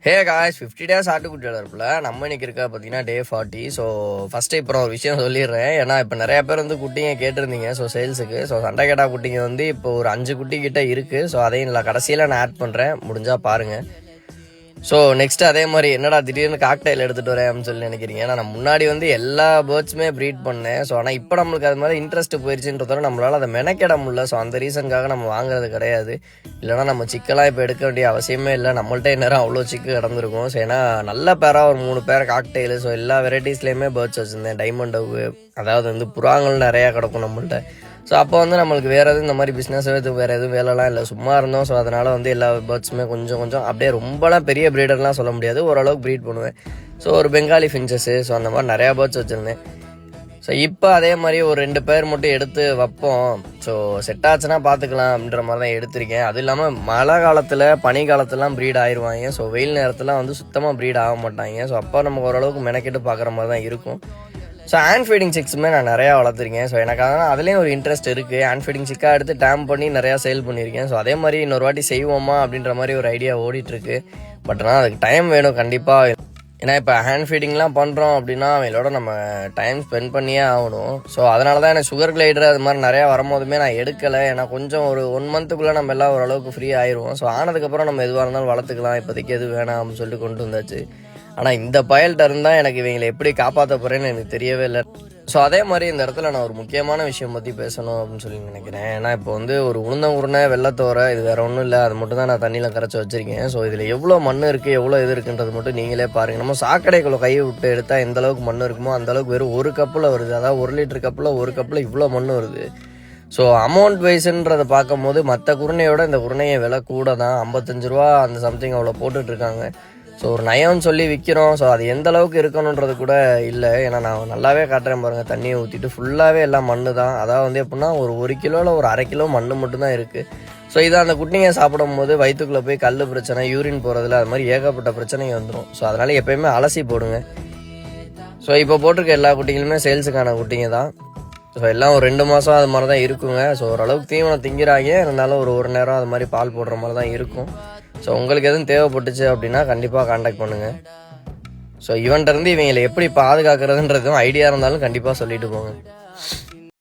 Hey guys 50 days ஆட்டுக்குட்டி வளர்ப்பில் நம்ம இன்னைக்கு இருக்கா பார்த்தீங்கன்னா டே 40. ஸோ ஃபஸ்ட்டு இப்போ ஒரு விஷயம் சொல்லிடுறேன். ஏன்னா இப்போ நிறையா பேர் வந்து குட்டிங்க கேட்டிருந்தீங்க. ஸோ சேல்ஸுக்கு சண்டை கேட்டா குட்டிங்க வந்து இப்போ ஒரு 5 குட்டி கிட்ட இருக்குது. ஸோ அதையும் நான் கடைசியில் நான் ஆட் பண்ணுறேன், முடிஞ்சால் பாருங்கள். ஸோ நெக்ஸ்ட் அதே மாதிரி என்னடா திடீர்னு காக்டைல் எடுத்துகிட்டு வரேன் அப்படின்னு சொல்லி நினைக்கிறீங்க. ஏன்னா நான் முன்னாடி வந்து எல்லா பேர்ட்ஸுமே ப்ரீட் பண்ணேன். ஸோ ஆனால் இப்போ நம்மளுக்கு அது மாதிரி இன்ட்ரெஸ்ட் போயிடுச்சுன்றதோட நம்மளால் அதை மெனக்கிட முடியல. ஸோ அந்த ரீசனுக்காக நம்ம வாங்குறது கிடையாது. இல்லைனா நம்ம சிக்கெல்லாம் இப்போ எடுக்க வேண்டிய அவசியமே இல்லை. நம்மள்ட்ட நேரம் அவ்வளோ சிக்கு கிடந்திருக்கும். ஸோ ஏன்னா நல்ல பேராக ஒரு 3 பேர் காக்டைலு. ஸோ எல்லா வெரைட்டிஸ்லேயுமே பேர்ட்ஸ் வச்சுருந்தேன். டைமண்ட் டவு, அதாவது வந்து புறாங்கள் நிறையா கிடக்கும் நம்மள்ட்ட. ஸோ அப்போ வந்து நம்மளுக்கு வேறு எதுவும் இந்த மாதிரி பிஸ்னஸ் வேறு எதுவும் வேலைலாம் இல்லை, சும்மா இருந்தோம். ஸோ அதனால் வந்து எல்லா பேர்ட்ஸுமே கொஞ்சம் அப்படியே ரொம்பலாம் பெரிய ப்ரீடர்லாம் சொல்ல முடியாது, ஓரளவுக்கு ப்ரீட் பண்ணுவேன். ஸோ ஒரு பெங்காலி ஃபின்ச்சஸ்ஸு, ஸோ அந்த மாதிரி நிறையா பேர்ட்ஸ் வச்சுருந்தேன். ஸோ இப்போ அதே மாதிரி ஒரு 2 பேர் மட்டும் எடுத்து வைப்போம். ஸோ செட் ஆச்சுன்னா பார்த்துக்கலாம் அப்படின்ற மாதிரி தான் எடுத்திருக்கேன். அதுவும் இல்லாமல் மழை காலத்தில் பனி காலத்துலாம் ப்ரீட் ஆயிடுவாங்க. ஸோ வெயில் நேரத்தில் வந்து சுத்தமாக ப்ரீட் ஆக மாட்டாங்க. ஸோ அப்போ நமக்கு ஓரளவுக்கு மெனக்கிட்டு பார்க்குற மாதிரி தான் இருக்கும். ஸோ ஹேண்ட் ஃபீடிங் சிக்ஸுமே நான் நிறையா வளர்த்துருக்கேன். ஸோ எனக்கு அதனால் அதுலேயும் ஒரு இன்ட்ரெஸ்ட் இருக்குது. ஹேண்ட் ஃபீடிங் சிக்காக எடுத்து டேம் பண்ணி நிறையா சேல் பண்ணியிருக்கேன். ஸோ அதே மாதிரி இன்னொரு வாட்டி செய்வோமா அப்படின்ற மாதிரி ஒரு ஐடியா ஓடிட்டுருக்கு. பட் ஆனால் அதுக்கு டைம் வேணும் கண்டிப்பாக. ஏன்னா இப்போ ஹேண்ட் ஃபீடிங்லாம் பண்ணுறோம் அப்படின்னா அவங்களோட நம்ம டைம் ஸ்பெண்ட் பண்ணியே ஆகணும். ஸோ அதனால தான் எனக்கு சுகர் கிளைடர் அது மாதிரி நிறையா வரும்போதுமே நான் எடுக்கலை. ஏன்னா கொஞ்சம் ஒரு 1 மந்த்துக்குள்ளே நம்ம எல்லாம் ஓரளவுக்கு ஃப்ரீ ஆயிடுவோம். ஸோ ஆனதுக்கப்புறம் நம்ம எதுவாக இருந்தாலும் வளர்த்துக்கலாம், இப்போதைக்கு எது வேணாம் அப்படின்னு சொல்லிட்டு கொண்டு வந்தாச்சு. ஆனால் இந்த பயல்கிட்ட இருந்தால் எனக்கு இவங்களை எப்படி காப்பாற்ற போகிறேன்னு எனக்கு தெரியவே இல்லை. ஸோ அதே மாதிரி இந்த இடத்துல நான் ஒரு முக்கியமான விஷயம் பற்றி பேசணும் அப்படின்னு சொல்லி நினைக்கிறேன். ஏன்னா இப்போ வந்து ஒரு உளுந்தங்குருணை வெள்ளத்தோரை, இது வேறு ஒன்றும் இல்லை, அது மட்டும் தான் நான் தண்ணியில் கரைச்சி வச்சுருக்கேன். ஸோ இதில் எவ்வளோ மண் இருக்குது, எவ்வளோ இது இருக்குன்றது மட்டும் நீங்களே பாருங்கள். நம்ம சாக்கடைக்குள்ளே கையை விட்டு எடுத்தால் எந்த அளவுக்கு மண் இருக்குமோ அந்தளவுக்கு வெறும் 1 கப்பில் வருது. அதாவது 1 லிட்டர் கப்பில் 1 கப்பில் இவ்வளோ மண் வருது. ஸோ அமௌண்ட் வைஸுன்றதை பார்க்கும்போது மற்ற குருணையோட இந்த குருணையை விலை கூட தான், 55 ரூபா அந்த சம்திங் அவ்வளோ போட்டுட்ருக்காங்க. ஸோ ஒரு நயம்னு சொல்லி விற்கிறோம். ஸோ அது எந்த அளவுக்கு இருக்கணுன்றது கூட இல்லை. ஏன்னா நான் நல்லாவே காட்டுறேன் பாருங்கள், தண்ணியை ஊற்றிட்டு ஃபுல்லாகவே எல்லாம் மண் தான். அதாவது வந்து எப்படின்னா ஒரு கிலோவில் ஒரு 1/2 கிலோ மண் மட்டும்தான் இருக்குது. ஸோ இதை அந்த குட்டிங்க சாப்பிடும் போது வயிற்றுக்குள்ளே போய் கல் பிரச்சனை, யூரின் போகிறதுல அது மாதிரி ஏகப்பட்ட பிரச்சனை வந்துடும். ஸோ அதனால் எப்போயுமே அலசி போடுங்க. ஸோ இப்போ போட்டிருக்க எல்லா குட்டிங்களுமே சேல்ஸுக்கான குட்டிங்க தான். ஸோ எல்லாம் ஒரு 2 மாதம் அது மாதிரி தான் இருக்குங்க. ஸோ ஓரளவுக்கு தீவனம் திங்கிறாங்க, இருந்தாலும் ஒரு நேரம் அது மாதிரி பால் போடுற மாதிரி தான் இருக்கும். ஸோ உங்களுக்கு எதுவும் தேவைப்பட்டுச்சு அப்படின்னா கண்டிப்பாக காண்டாக்ட் பண்ணுங்கள். ஸோ இவன்கிட்ட இருந்து இவங்களை எப்படி பாதுகாக்கிறதுன்றதும் ஐடியா இருந்தாலும் கண்டிப்பாக சொல்லிட்டு போங்க.